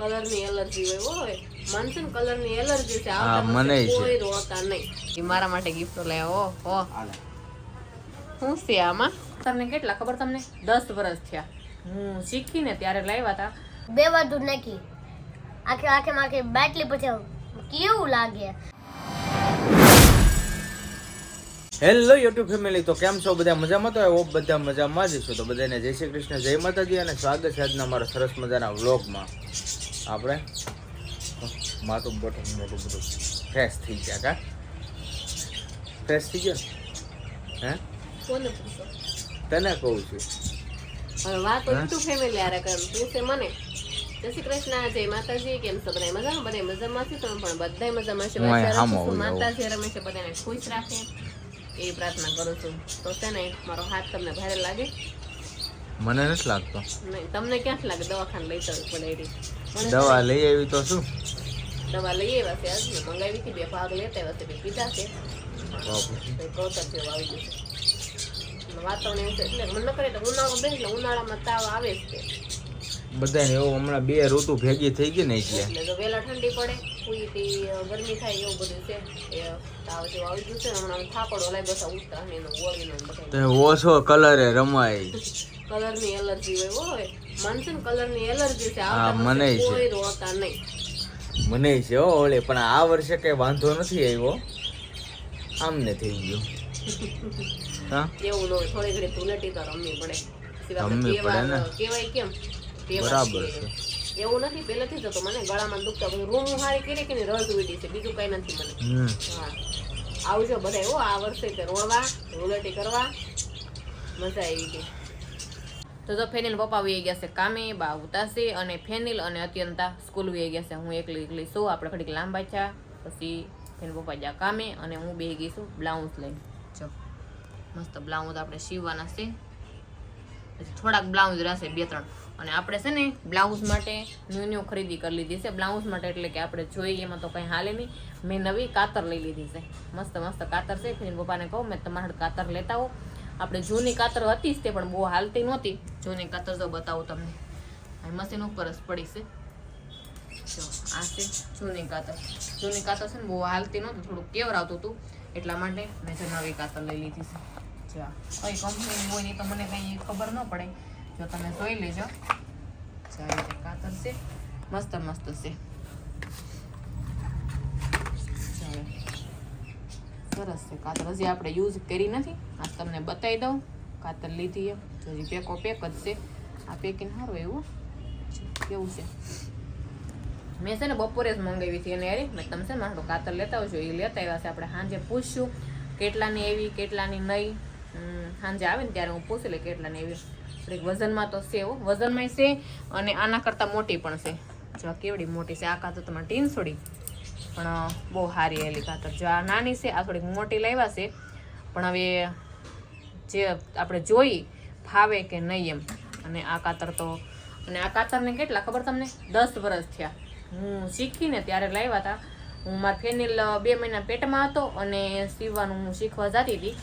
કલરની એલર્જી હોય મન છે ને કલરની એલર્જી છે આવતા કોઈ રોતા નહીં એ મારા માટે ગિફ્ટ લાવ્યો ઓ હું છે આમાં તમને કેટલા ખબર તમને 10 વર્ષ થયા હું શીખીને ત્યારે લાવ્યા હતા બે વધુ નાખી આખે માખે બાટલી પછી કેવું લાગે હેલો યુટ્યુબ ફેમિલી તો કેમ છો બધા મજામાં તો એવો બધા મજામાં જ છો તો બધાને જય શ્રી કૃષ્ણ જય માતાજી અને સ્વાગત છે આજના મારા સરસ મજાના વ્લોગમાં આપણે માથું બટન મોટું બધું ફ્રેશ થઈ ગયા કા ફ્રેશ થઈ ગયો હે કોને પૂછો તને કહું છું હવે વાત તો યુટ્યુબ ફેમિલી આરે કરું પૂછે મને જય શ્રી કૃષ્ણ જય માતાજી કેમ છો બધા મજામાં બધા મજામાં છે તમે પણ બધાય મજામાં છે માતાજી રમેશે બધાને ખુશ રાખે એ પ્રાર્થના કરું છું તો છે ને મારો હાથ તમને ભારે લાગે મને નથી લાગતો નહીં તમને ક્યાં લાગે દવાખાને લઈ જવી પડે દવા લઈ આવી તો શું દવા લઈ આવ્યા છે આજ મેં મંગાવી હતી 2 ભાગ લેતા આવ્યા છે પીધા છે પ્રોસેસ જેવું આવી ગયું છે વાતાવરણ એવું છે એટલે મન ન કરે તો ઉનાળો બે એટલે ઉનાળામાં તાવ આવે જ છે બધાને એવું હમણાં બે ઋતુ ભેગી થઈ ગઈ ને એટલે જો વેલા ઠંડી પડે પૂરી ગરમી થાય એવું બધું છે એ તાવ જેવું આવી ગયું છે હમણાં થાકડો લાગ્યો છે ઉતરાને એનો ગોળીનો બધું ઓછો કલરે રમાય કલરની એલર્જી હોય મન છે ને કલરની એલર્જી છે હા મને કોઈ રોતા નહીં મને છે હો ઓલે પણ આ વર્ષે કઈ વાંધો નથી આવ્યો આમને થઈ ગયો હા એવું ન હોય થોડી ઘડી ધૂળેટી તો રમવી પડે કેવાય કેમ બરાબર છે એવું નથી પહેલેથી જતો મને ગળામાં દુખતા બધું રૂમ હારી કરી કે રસ ઉડી છે બીજું કઈ નથી મને હા આવજો બધા એવો આ વર્ષે તે રોડવા ધૂળેટી કરવા મજા આવી ગઈ તો ફેનિલ પપ્પા આવી ગયા છે કામે બા ઉતાસે અને ફેનિલ અને અત્યંતા સ્કૂલ આવી ગયા છે હું એકલી શું આપણે ઘડીક લાંબા થયા પછી ફેનિલ પપ્પા ગયા કામે અને હું બેહી ગઈ છું બ્લાઉઝ લઈને જો મસ્ત બ્લાઉઝ આપણે સીવવાના છે પછી થોડાક બ્લાઉઝ રહેશે 2-3 અને આપણે છે ને બ્લાઉઝ માટે ન્યૂ ખરીદી કરી લીધી છે બ્લાઉઝ માટે એટલે કે આપણે જોઈએ એમાં તો કંઈ હાલે નહીં મેં નવી કાતર લઈ લીધી છે મસ્ત મસ્ત કાતર છે ફેનિલ પપ્પાને કહું મેં તમારે કાતર લેતા હો આપણે જૂની કાતર હતી જ તે પણ બહુ હાલતી નહોતી જૂની કાતર જો બતાવું તમને આ મશીન ઉપર જ પડી છે જો આ છે જૂની કાતર છે ને બહુ હાલતી નહોતી થોડુંક કેવરાવતું હતું એટલા માટે મેં જો નવી કાતર લઈ લીધી છે જો કઈ કંપનીની હોય નહીં તો મને કંઈ ખબર ન પડે જો તમે જોઈ લેજો જો આ રીતે કાતર છે મસ્ત મસ્ત છે સરસ છે કાતર હજી આપણે યુઝ કરી નથી આ તમને બતાવી દઉં કાતર લીધી એમ જો હજી પેકો પેક જ છે આ પેકિંગ સારું એવું કેવું છે મેં છે ને બપોરે જ મંગાવી હતી અને યાર મેં તમે છે ને મારું કાતર લેતા આવજો એ લેતા આવ્યા છે આપણે સાંજે પૂછશું કેટલાની એવી કેટલાની નહીં સાંજે આવે ને ત્યારે હું પૂછી લઈ કેટલાની એવી થોડીક વજનમાં તો છે એવું વજનમાં છે અને આના કરતાં મોટી પણ છે જો કેવડી મોટી છે આ કાતર તમારે ટીનસોડી પણ બહુ સારી એલી કાતર જો આ નાની છે આ થોડીક મોટી લાવ્યા છે પણ હવે જે આપણે જોઈ ફાવે કે નહીં એમ અને આ કાતર તો અને આ કાતરને કેટલા ખબર તમને 10 વર્ષ થયા હું શીખીને ત્યારે લાવ્યા હતા હું મારા ફેનિલ 2 મહિના પેટમાં હતો અને સીવવાનું હું શીખવા જતી હતી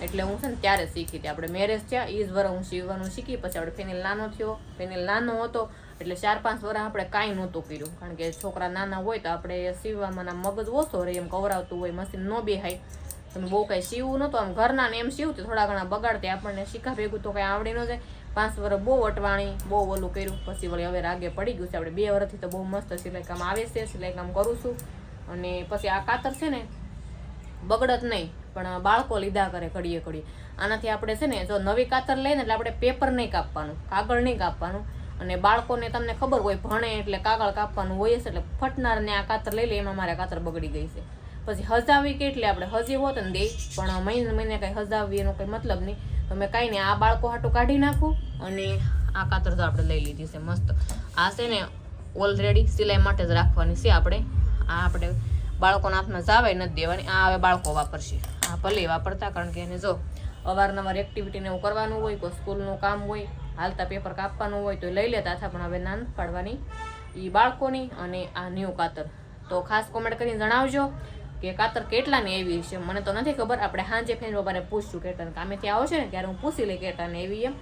એટલે હું છે ને ત્યારે શીખી હતી આપણે મેરેજ થયા એ જ વર હું સીવવાનું શીખી પછી આપણે ફેનિલ નાનો થયો ફેનિલ નાનો હતો એટલે 4-5 વર્ષ આપણે કાંઈ નહોતું કર્યું કારણ કે છોકરા નાના હોય તો આપણે સીવવામાં મગજ ઓછો રહે એમ કવરાવતું હોય મશીન ન બેહાય તમે બહુ કાંઈ સીવવું નહોતું આમ ઘરના ને એમ સીવતું થોડા ઘણા બગાડते આપણને શીખા ભેગું તો કાંઈ આવડી ન જાય 5 વર્ષ બહુ અટવાણી બહુ ઓલું કર્યું પછી વળી હવે રાગે પડી ગયું છે આપણે 2 વર્ષથી તો બહુ મસ્ત સિલાઈ કામ આવે છે સિલાઈ કામ કરું છું અને પછી આ કાતર છે ને બગડત નહીં પણ બાળકો લીધા કરે ઘડીએ આનાથી આપણે છે ને જો નવી કાતર લઈને એટલે આપણે પેપર નહીં કાપવાનું કાગળ નહીં કાપવાનું અને બાળકોને તમને ખબર હોય ભણે એટલે કાગળ કાપવાનું હોય છે એટલે ફટનારને આ કાતર લઈ લે એમાં મારે કાતર બગડી ગઈ છે પછી હજાવી કેટલી આપણે હજી હોત ને દે પણ મહિને કંઈ હજાવી એનો કંઈ મતલબ નહીં તો મેં કાંઈ નહીં આ બાળકો હાટું કાઢી નાખું અને આ કાતર તો આપણે લઈ લીધી છે મસ્ત આ છે ને ઓલરેડી સિલાઈ માટે જ રાખવાની છે આપણે આ આપણે બાળકોના હાથમાં જાવાય નથી દેવાની આ હવે બાળકો વાપરશે આ ભલે વાપરતા કારણ કે એને જો અવારનવાર એક્ટિવિટીને એવું કરવાનું હોય કોઈ સ્કૂલનું કામ હોય હાલતા પેપર કાપવાનું હોય તો લઈ લેતા હતા પણ હવે ના પાડવાની એ બાળકોની અને આ ન્યૂ કાતર તો ખાસ કોમેન્ટ કરીને જણાવજો કે કાતર કેટલાની એવી છે મને તો નથી ખબર આપણે સાંજે ફેન બાબાને પૂછશું કેટલાને કામેથી આવો છે ને ત્યારે હું પૂછી લઈ કેટલાને એવી એમ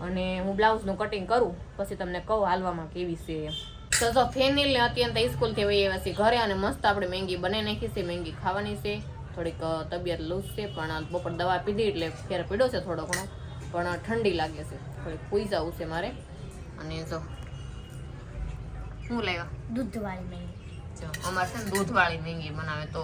અને હું બ્લાઉઝનું કટિંગ કરું પછી તમને કહું હાલવામાં કેવી છે એમ તો જો ફેનિલ ને અત્યંત સ્કૂલ થી વહી આવ્યા છે ઘરે અને મસ્ત આપણે મેંગી બનાવી નાખી છે. મેંગી ખાવાની છે. થોડીક તબિયત લૂઝ છે પણ બપોર દવા પીધી એટલે ફેર પીડ્યો છે થોડો ઘણો, પણ ઠંડી લાગે છે. થોડીક પૂઈ જવું છે મારે. અને જો શું લાવ્યા? દૂધવાળી મેંગી. જો અમારે છે ને દૂધવાળી મેંગી બનાવે તો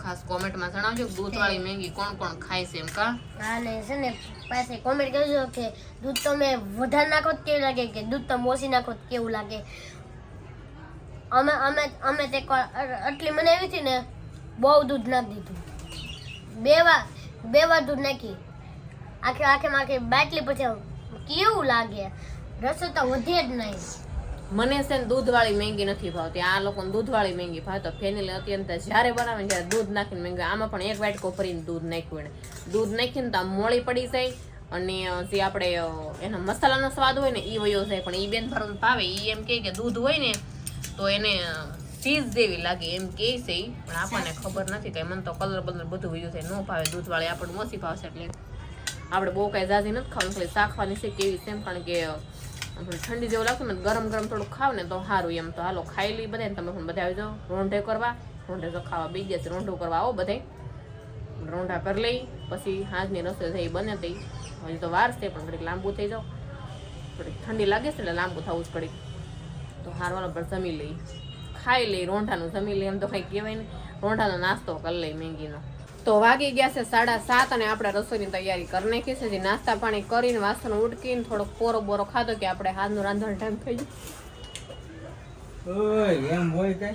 ખાસ કોમેન્ટમાં જણાવજો દૂધવાળી મેંગી કોણ કોણ ખાય છે એમ. કા અને છે ને પાસે કોમેન્ટ કરજો કે દૂધ તમે વધારે નાખો તો કેવું લાગે, કે દૂધ તમે ઓછી નાખો તો કેવું લાગે. અમે અમે અમે તે આટલી બનાવી હતી ને, બહુ દૂધ નાખી દીધું. બે વાર દૂધ નાખી આખે બાટલી પછી કેવું લાગે. રસો તો વધે જ નહીં. મને છે ને દૂધવાળી મેંગી નથી ભાવતી. આ લોકોને દૂધવાળી મેંગી ભાવે તો ફેનિલ અત્યંત જ્યારે બનાવે ત્યારે દૂધ નાખીને મેંગી. આમાં પણ એક વાટકો ભરીને દૂધ નાખ્યું એને. દૂધ નાખીને તો આમ મોળી પડી જાય અને જે આપણે એનો મસાલાનો સ્વાદ હોય ને એ વયો જાય. પણ એ બેન ભરવાનું ભાવે. એ એમ કે દૂધ હોય ને તો એને ચીઝ જેવી લાગે એમ કે છે ઈ. પણ આપણને ખબર નથી કે મને તો કલર બલર બધું વયું થાય. ન ભાવે દૂધવાળી, આપણને ઓછી ભાવશે. એટલે આપણે બહુ કાંઈ ઝાઝી નથી ખાવાનું, ખાલી શાખવાની છે કેવી છે એમ. કારણ કે ઠંડી જેવું લાગતું ને ગરમ ગરમ થોડુંક ખાવ ને તો સારું એમ. તો હાલો ખાઈ લઈ બધા. તમે પણ બધા આવી જાઓ રોંઢે કરવા. રોંઢે તો ખાવા બી ગયા છે, રોંઢું કરવા આવો બધે. રોંઢા કરી લઈ પછી હાજની રસોઈ થઈ બને થઈ. હજી તો વાર છે પણ ઘડીક લાંબુ થઈ જાઓ. થોડીક ઠંડી લાગે છે એટલે લાંબુ થવું જ ઘડીક. તો હારવાનો પર જમી લઈ, ખાઈ લઈ. રોંઢાનું જમી લઈ એમ તો કંઈ કહેવાય નહીં. રોંઢાનો નાસ્તો કરી લઈ મેંગીનો. તો વાગી ગયા છે 7:30 અને આપણે રસોઈની તૈયારી કરી નાખી છે. જે નાસ્તા પાણી કરીને વાસણ ઉટકીને થોડોક પોરો બોરો ખાધો કે આપણે હાથનું રાંધણ ટાઈમ થઈ ઓય એમ હોય કઈ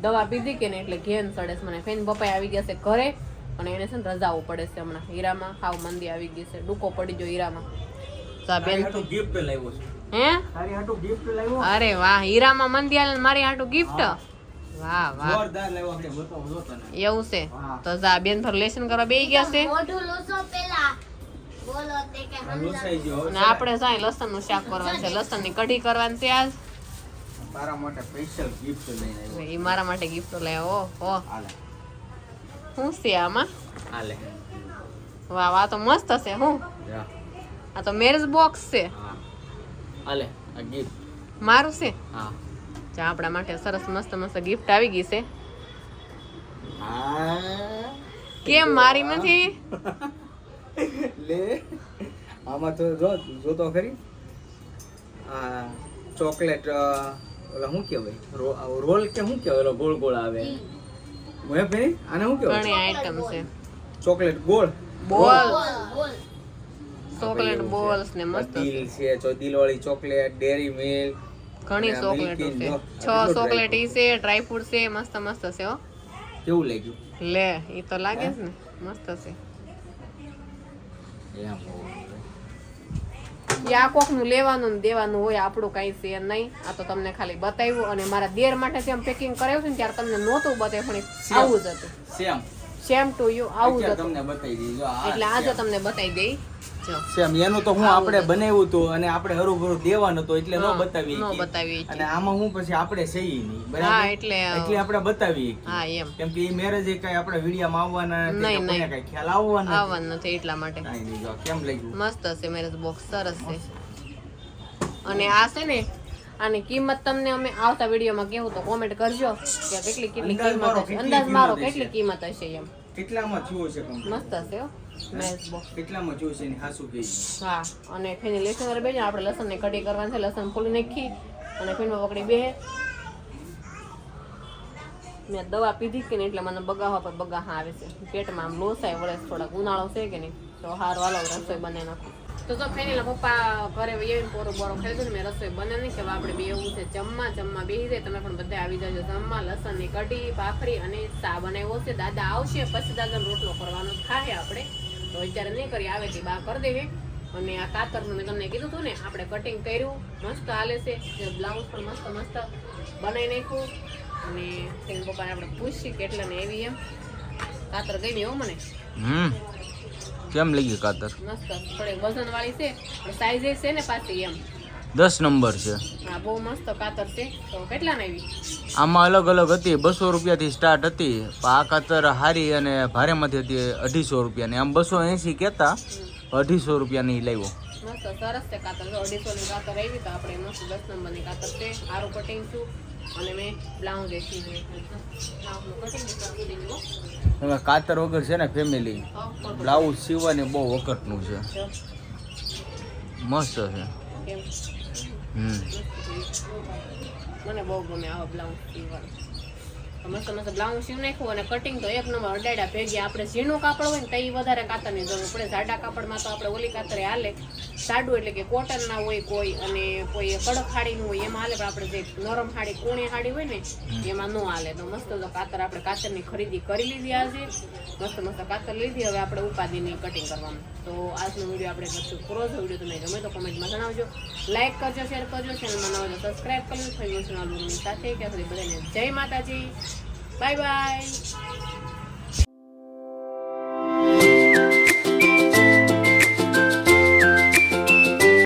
દવા પીધી કે ને એટલે ઘેન ચડે છે મને. ફેન પપ્પા આવી ગયા છે ઘરે અને એને છે ને રજાઓ પડે છે હમણાં. હીરામાં હાવ મંદી આવી ગઈ છે. ડૂકો પડી ગયો હીરામાં. બેન ગિફ્ટ લાવ્યો છે. હે તારી હાટુ ગિફ્ટ લાવ્યો. અરે વાહ, હીરામાં મંદી આલે મારી હાટુ ગિફ્ટ. વાહ વાહ, જોરદાર લાવ્યો આપણે. બતાવો જો તને. એવું છે. તો જા બેન પર લેસન કરવા બેહી ગયા છે. મોઢું લોસો પેલા બોલો તે કે લૂસાઈ ગયો. અને આપણે જાય લસણનું શાક કરવાનું છે. લસણની કઢી કરવાની છે આજ. તારા માટે સ્પેશિયલ ગિફ્ટ લઈને આવ્યો. એ મારા માટે ગિફ્ટ લાવ્યો. ઓહો, હાલે શું છે આમાં? હાલે. વાહ વાહ, તો મસ્ત છે. હું જા. આ તો મેરેજ બોક્સ છે. હા હાલે આ ગિફ્ટ. મારું છે. હા જા, આપણા માટે સરસ મસ્ત મસ્ત ગિફ્ટ આવી ગઈ છે. હા કેમ મારી નથી? લે આમાં તો જો તો ખરી. આ ચોકલેટ ઓલા શું કહેવાય? રોલ કે શું કહેવાય? ઓલો ગોળ ગોળ આવે. હે ભાઈ આને શું કહેવાય? ઘણી આઈટમ છે. ચોકલેટ ગોળ બોલ, બોલ ચોકલેટ બોલ્સ ને મસ્ત દિલ છે. દિલ વાળી ચોકલેટ, ડેરી મિલ્ક, ઘણી ચોકલેટ છે. 6 ચોકલેટ ઈ છે, ડ્રાય ફ્રૂટ છે. મસ્ત મસ્ત છે હો. કેવું લાગ્યું? લે, ઈ તો લાગે છે ને મસ્ત છે. એમ આ કોક નું લેવાનું ને દેવાનું હોય, આપણું કઈ છે નહીં. આ તો તમને ખાલી બતાવ્યું. અને મારા દેર માટે જેમ પેકિંગ કરાવ્યું છે ને ત્યારે તમને નહોતું બતાવ્યું, પણ આવું જ હતું. સેમ ટુ યુ આવું જ હતું. તમને બતાવી દીધું. એટલે આજે તમને બતાવી દઈ. જો સેમ એનું તો હું આપણે બનાવ્યું હતું અને આપણે હરુભરું દેવાનું હતું એટલે ન બતાવી નો શકીએ. બતાવી અને આમાં હું પછી આપણે સહી નહીં હા, બરાબર, એટલે એટલે આપણે બતાવી શકીએ. હા એમ કેમ કે એ મેરેજ કઈ આપણે વિડીયોમાં આવવાના નથી, નહીં, કોઈને કઈ ખ્યાલ આવવાનો નથી. આવવાનું નથી એટલા માટે. કાંઈ નહીં. જો કેમ લાગ્યું? મસ્ત છે મેરેજ બોક્સ, સરસ છે. અને આ છે ને આની કિંમત તમને અમે આવતા વિડીયોમાં કેવું તો કોમેન્ટ કરજો કે કેટલી કેટલી કિંમત હશે. અંદાજ મારો કેટલી કિંમત હશે એમ. કેટલામાં થયું છે complete? મસ્ત છે હો મેરેજ બોક્સ. કેટલામાં થયું છે એની હાસુ કહી. હા, અને ફેની લેસન વાળા બેન આપણે લસણની કઢી કરવાની છે. લસણ ફૂલી નાખી અને ફેનમાં પકડી બે. મેં દવા પીધી કે નહીં એટલે મને બગાવવા પર બગાહા આવે છે. પેટમાં આમ લોસાય વળે થોડાક. ઉનાળો છે કે નહીં તો હાર વાલો રસોઈ બનાવી નાખું. તો ફેનીલા પપ્પા ઘરે આવીને પોરો બોરો ખાઈ દઉં ને મેં રસોઈ બને નહીં કે આપણે બે એવું છે જમવા બેસી જાય. તમે પણ બધા આવી જાજો જમવા. લસણની કઢી, ભાખરી અને ચા બનાવ્યો છે. દાદા આવશે પછી દાદાનો રોટલો કરવાનો થાય આપણે. તો અત્યારે નહીં કરી, આવે તે બા કરી દેવી. અને આ કાતરનું મેં તમને કીધું હતું ને આપણે કટિંગ કર્યું, મસ્ત હાલે છે. બ્લાઉઝ પણ મસ્ત મસ્ત બનાવી નાખ્યું. અને તેના પપ્પાને આપણે પૂછી કેટલા ને એવી એમ કાતર ગમી હો મને. કેમ લાગી કાતર? મસ્ત, થોડી વજન વાળી છે, સાઈઝ છે ને પાછી એમ 10 નંબર છે. હા, બહુ મસ્ત કાતર છે. તો કેટલા ને આવી? આમાં અલગ અલગ હતી. 200 રૂપિયાથી સ્ટાર્ટ હતી. પણ આ કાતર હારી અને ભારેમાંથી હતી 250 રૂપિયાની. આમ 280 કહેતા, 250 રૂપિયાની લાવ્યો. મસ્ત સરસ છે કાતર. જો 250 ની કાતર આવી તો આપણે મસ્ત 10 નંબરની કાતર છે. આરું કટિંગ છું અને મેં બ્લાઉઝ સીવી બ્લાઉઝનું કટિંગ દીધું. હવે કાતર વગર છે ને ફેમિલી બ્લાઉઝ સીવવાની બહુ વખતનું છે. મસ્ત છે. કેમ મને બહુ ગમે આવો બ્લાઉઝ સીવવાનું. મસ્ત મસ્ત બ્લાઉઝ સીવ નાખ્યું અને કટિંગ તો એક નંબર અડાડા ભેગી. આપણે ઝીણું કાપડ હોય ને તો એ વધારે કાતરની જરૂર પડે. જાડા કાપડમાં તો આપણે ઓલી કાતરે હાલે. સાડું એટલે કે કોટન ના હોય કોઈ અને કોઈ કડક હાડીનું હોય એમાં હાલે. પણ આપણે જે નરમ હાડી કૂણી હાડી હોય ને એમાં ન હાલે. તો મસ્ત તો કાતર આપણે કાતરની ખરીદી કરી લીધી આજે. મસ્ત મસ્ત કાતર લીધી. હવે આપણે ઉપાધિની કટિંગ કરવાનું. તો આજનો વિડીયો આપણે કરશું પૂરો. જો વિડીયો તમને ગમે તો કોમેન્ટમાં જણાવજો. લાઈક કરજો, શેર કરજો, ચેનલમાં નવા તો સબસ્ક્રાઈબ કરજો. ફરી મળશું નવા બ્લોગની સાથે. ત્યાં સુધી બધાને જય માતાજી. Bye bye.